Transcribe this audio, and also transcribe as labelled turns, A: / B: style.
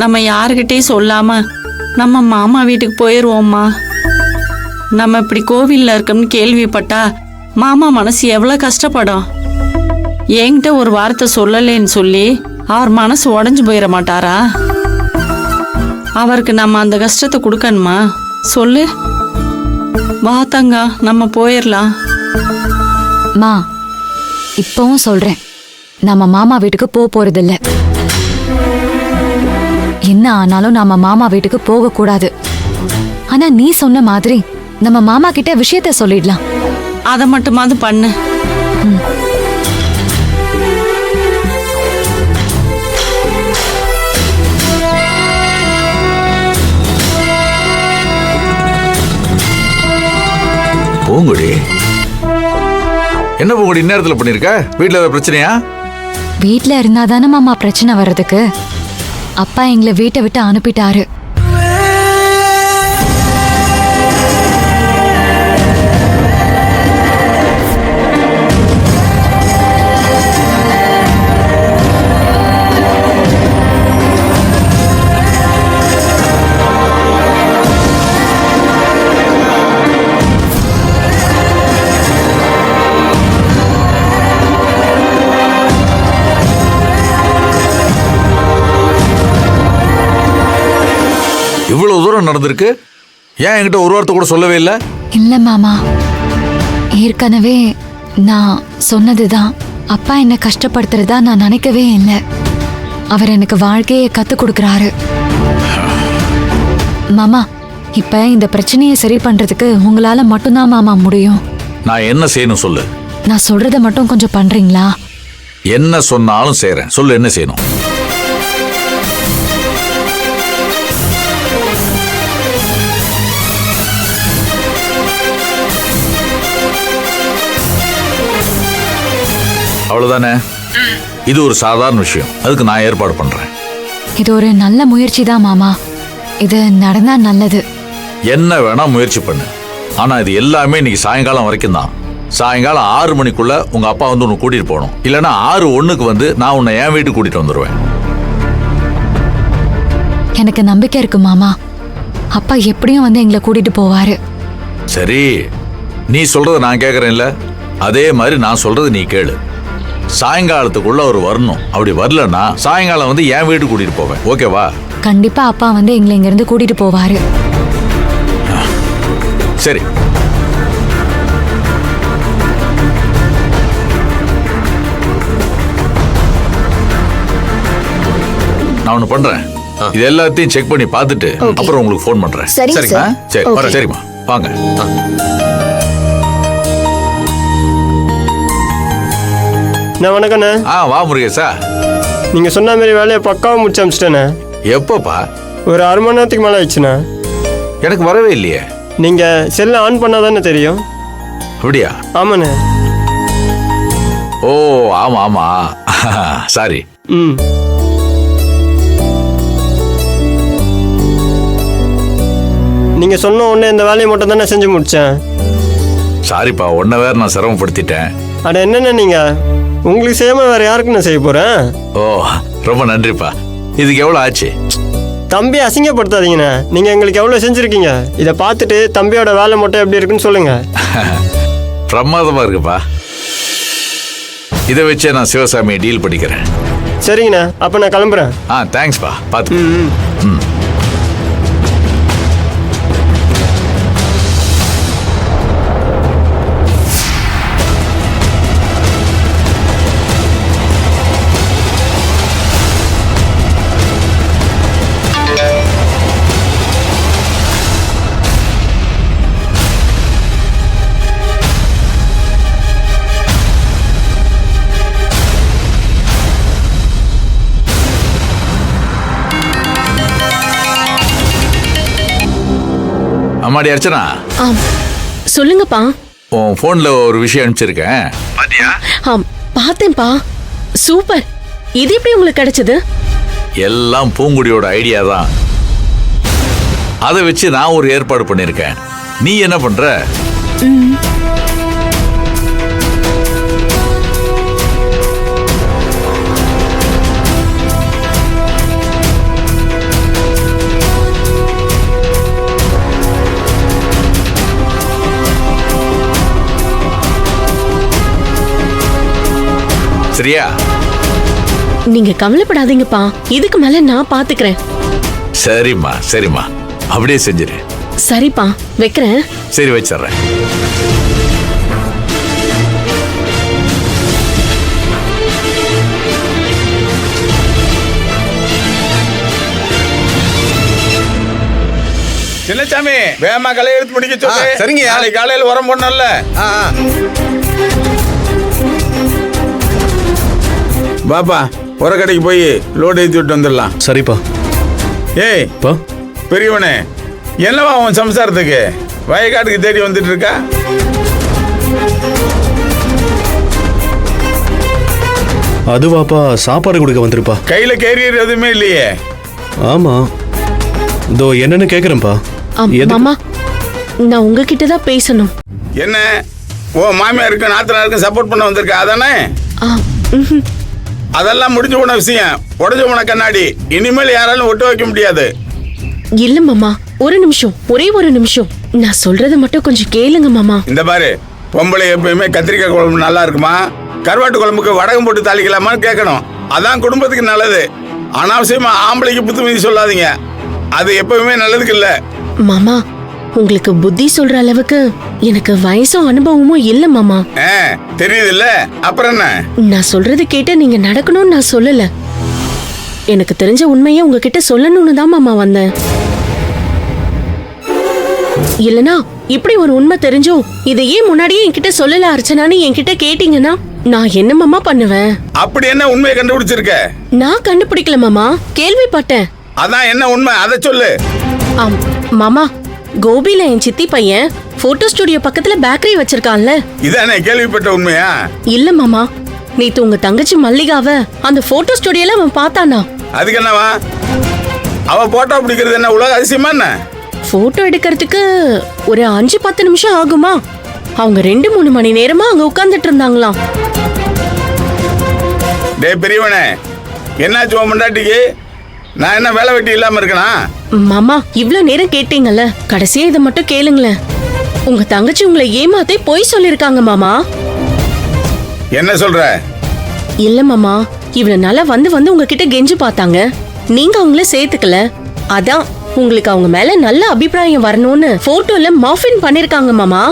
A: நம்ம யாருக்கிட்டையும் சொல்லாம நம்ம மாமா வீட்டுக்கு போயிடுவோம்மா. நம்ம இப்படி கோவில்ல இருக்கோம்னு கேள்விப்பட்டா மாமா மனசு எவ்வளவு கஷ்டப்படும். என்கிட்ட ஒரு வார்த்தை சொல்லலேன்னு சொல்லி அவர் மனசு உடஞ்சு போயிட மாட்டாரா? அவருக்கு நம்ம அந்த கஷ்டத்தை கொடுக்கணுமா? சொல்லு. வா தங்கா, நம்ம போயிடலாம்.
B: மா, இப்பவும் சொல்றேன், நம்ம மாமா வீட்டுக்கு போறதில்ல. என்ன ஆனாலும் நம்ம மாமா வீட்டுக்கு போக கூடாது. ஆனா நீ சொன்ன மாதிரி நம்ம மாமா கிட்ட விஷயத்த சொல்லிடலாம்.
A: அதை மட்டுமாவது பண்ணு.
C: பூங்குடி, என்ன பூங்குடி இந்நேரத்தில் பண்ணிருக்க? வீட்டுல ஏதாவது பிரச்சனையா?
B: வீட்டுல இருந்தாதானே மாமா பிரச்சனை வர்றதுக்கு. அப்பா எங்களை வீட்டை விட்டு அனுப்பிட்டாரு.
C: இவ்வளவு தூரம் நடந்திருக்கு, ஏன் என்கிட்ட ஒரு வார்த்தை கூட சொல்லவே இல்லை?
B: இல்ல மாமா, ஏற்கனவே நான் சொன்னதுதான். அப்பா என்ன கஷ்டப்படுத்துறதா நான் நினைக்கவே இல்லை. அவர் எனக்கு வாழ்க்கையை கத்து கொடுக்கறாரு. மாமா, இப்ப இந்த பிரச்சனையை சரி பண்றதுக்கு உங்களால மட்டும்தான் மாமா முடியும்.
C: நான் என்ன செய்யணும் சொல்லு.
B: நான் சொல்றத மட்டும் கொஞ்சம் பண்றீங்களா?
C: என்ன சொன்னாலும் செய்றேன். சொல்லு, என்ன செய்யணும்? அவ்வளவுதானே? இது ஒரு சாதாரண விஷயம். அதுக்கு நான் ஏற்பாடு பண்றேன்.
B: இது ஒரு நல்ல முயற்சி தான் மாமா. இது நடந்தா நல்லது.
C: என்ன வேணா முயற்சி பண்ணு. ஆனா இது எல்லாமே இன்னைக்கு சாயங்காலம் வரைக்கும் தான். சாயங்காலம் 6 மணிக்குள்ள உங்க அப்பா வந்து உன்னை கூட்டிட்டு போகணும். இல்லைன்னா 6:01 வந்து நான் உன்னை என் வீட்டுக்கு கூட்டிட்டு வந்துடுவேன்.
B: எனக்கு நம்பிக்கை இருக்கு மாமா. அப்பா எப்படியும் வந்து எங்களை கூட்டிட்டு போவாரு.
C: சரி, நீ சொல்றத நான் கேட்கறேன்ல, அதே மாதிரி நான் சொல்றது நீ கேளு. சாயங்காலத்துக்குள்ள அவர் வரணும். அப்படி வரலன்னா சாயங்காலம் வந்து என் வீட்டுக்கு கூட்டிட்டு போவேன். ஓகேவா?
B: கண்டிப்பா அப்பா வந்து எங்களை இங்க இருந்து கூட்டிட்டு போவாரு.
C: சரி. நான் ஒண்ணு பண்றேன். இது எல்லாத்தையும் செக் பண்ணி பார்த்துட்டு அப்புறம் உங்களுக்கு ஃபோன் பண்றேன். சரிங்களா? சரி, வரேன். சரிம்மா, வாங்க.
D: வணக்கண்ணே.
C: வா முருகேசா.
D: நீங்க சொன்ன மாதிரி வேலையை பக்காவும் முடிச்சு அமிச்சிட்டேண்ணே.
C: எப்பப்பா?
D: ஒரு 1/2 மணி நேரத்துக்கு மேலே ஆயிடுச்சுண்ணே.
C: எனக்கு வரவே இல்லையே.
D: நீங்க செல்லை ஆன் பண்ணாதானே தெரியும்.
C: அப்படியா?
D: ஆமாண்ணே.
C: ஓ, ஆமா ஆமா, சாரி.
D: நீங்க சொன்ன உடனே இந்த வேலையை மட்டும் தானே செஞ்சு முடிச்சேன்.
C: சாரிப்பா, உன்னை வேற நான் சிரமப்படுத்திட்டேன்.
D: அட என்னண்ணே, நீங்க உங்களுக்கு செய்யாம வேற யாருக்கு நான் செய்ய போறேன்?
C: ஓ, ரொம்ப நன்றிப்பா. இதுக்கு எவ்வளவு ஆச்சு?
D: தம்பி அசிங்கப்படுத்தாதீங்கண்ணே. நீங்க எங்களுக்கு எவ்வளவு செஞ்சிருக்கீங்க. இதை பார்த்துட்டு தம்பியோட வேலை மட்டும் எப்படி இருக்குன்னு சொல்லுங்க.
C: பிரமாதமா இருக்குப்பா. இதை வச்சே நான் சிவசாமியை டீல் பண்ணிக்கிறேன்.
D: சரிங்கண்ணா, அப்ப நான் கிளம்புறேன்.
C: தேங்க்ஸ்பா. பார்த்து. அம்மாடி அர்ச்சனா.
E: சொல்லுங்கப்பா.
C: உன் போன்ல ஒரு விஷயம் அனுப்பிச்சிருக்கேன். பாத்தியா?
E: பார்த்தேன்ப்பா. சூப்பர். இது எப்படி உங்களுக்கு கிடைச்சது?
C: எல்லாம் பூங்குடியோட ஐடியா தான். அதை வச்சு நான் ஒரு ஏற்பாடு பண்ணிருக்கேன். நீ என்ன பண்ற? சரியா?
E: நீங்க கவலைப்படாதீங்கப்பா, இதுக்கு மேல நான் பாத்துக்கிறேன்.
C: சரிம்மா சரிம்மா, அப்படியே செஞ்சிரு.
E: சரிப்பா, வைக்கிறேன்.
C: சரி வச்சிடுறேன்.
F: சின்னசாமி, வேகமா களை எடுத்து முடிக்க சொல்லு.
G: சரிங்க.
F: நாளைக்கு காலையில உரம் போடணும்ல. பாப்பா, உரக்கடைக்கு போய் லோடு ஏற்றி விட்டு வந்துடலாம்.
G: சரிப்பா.
F: ஏய்
G: பா,
F: பெரியவனே, என்னவா உன் சம்சாரத்துக்கு வயக்காட்டுக்கு தேடி வந்துட்டு இருக்கா?
G: அதுவாப்பா சாப்பாடு கொடுக்க வந்திருப்பா.
F: கையில கேரியர் எதுவுமே இல்லையே.
G: ஆமா, இதோ என்னன்னு கேக்குறேன்ப்பா. எதுக்கு?
E: மாமா, நான் உங்ககிட்ட தான் பேசணும்.
F: என்ன, உன் மாமியாருக்கு நாத்தனாருக்கு சப்போர்ட் பண்ண வந்திருக்கா அதானே?
E: ஆ, ம்ஹும்.
F: அதெல்லாம் முடிஞ்சு போன விஷயம். உடஞ்சு போன கண்ணாடி, இனிமேல் யாராலும் ஒட்ட வைக்க முடியாது.
E: இல்ல மாமா, ஒரு நிமிஷம், ஒரே ஒரு நிமிஷம். நான் சொல்றத மட்டும் கொஞ்சம் கேளுங்க மாமா.
F: இந்த பாரு, பொம்பளை எப்பயுமே கத்திரிக்காய் குழம்பு நல்லா இருக்குமா, கருவாட்டு குழம்புக்கு வடகம் போட்டு தாளிக்கலாமான்னு கேட்கணும். அதான் குடும்பத்துக்கு நல்லது. அனாவசியமா ஆம்பளைக்கு புத்துமதி சொல்லாதீங்க, அது எப்பவுமே நல்லதுக்கு இல்ல.
E: மாமா, உங்களுக்கு புத்தி சொல்ற அளவுக்கு எனக்கு வயசும் அனுபவமும் இல்ல மாமா.
F: தெரியுது இல்ல, அப்புறம் என்ன?
E: நான் சொல்றது கேட்டு நீங்க நடக்கணும்னு நான் சொல்லல. எனக்கு தெரிஞ்ச உண்மையை உங்ககிட்ட சொல்லணும்னு தான் மாமா வந்தேன். இல்லனா இப்படி ஒரு உண்மை தெரிஞ்சும் இதையே முன்னாடியே என்கிட்ட சொல்லல அர்ச்சனான்னு என்கிட்ட கேட்டீங்கன்னா நான் என்ன மாமா பண்ணுவேன்?
F: அப்படி என்ன உண்மையை கண்டுபிடிச்சிருக்க?
E: நான் கண்டுபிடிக்கல மாமா, கேள்விப்பட்டேன்.
F: அதான் என்ன உண்மை, அதை சொல்லு.
E: ஆம் மாமா, கோபில என் சித்தி பையன் போட்டோ ஸ்டுடியோ பக்கத்துல பேக்கரி வச்சிருக்கான்ல.
F: இதானே கேள்விப்பட்ட உண்மையா?
E: இல்ல மாமா, நேத்து உங்க தங்கச்சி மல்லிகாவ அந்த போட்டோ ஸ்டுடியோல அவன் பார்த்தானா.
F: அதுக்கு என்னவா? அவ போட்டோ பிடிக்கிறது என்ன உலக அதிசயமா என்ன?
E: போட்டோ எடுக்கிறதுக்கு ஒரு 5-10 நிமிஷம் ஆகுமா? அவங்க 2-3 மணி நேரமா அங்க உட்கார்ந்துட்டு இருந்தாங்களாம்.
F: டே பெரியவனே, என்னாச்சு உன் முண்டாட்டிக்கு? நான் என்ன வேலை வெட்டி இல்லாம இருக்கனா?
E: மாமா, இவ்ளோ நேரம் கேட்டீங்கல்ல, கடைசியா இதை மட்டும் கேளுங்களேன். உங்க தங்கச்சி உங்களை ஏமாத்தே பொய் சொல்லிருக்காங்க மாமா.
F: என்ன சொல்ற?
E: இல்ல மாமா, இவ்வளவு நாளா வந்து வந்து உங்ககிட்ட கெஞ்சு பார்த்தாங்க, நீங்க அவங்கள சேர்த்துக்கல. அதான் உங்களுக்கு அவங்க மேல நல்ல அபிப்பிராயம் வரணும்னு போட்டோல மாஃபின் பண்ணிருக்காங்க மாமா.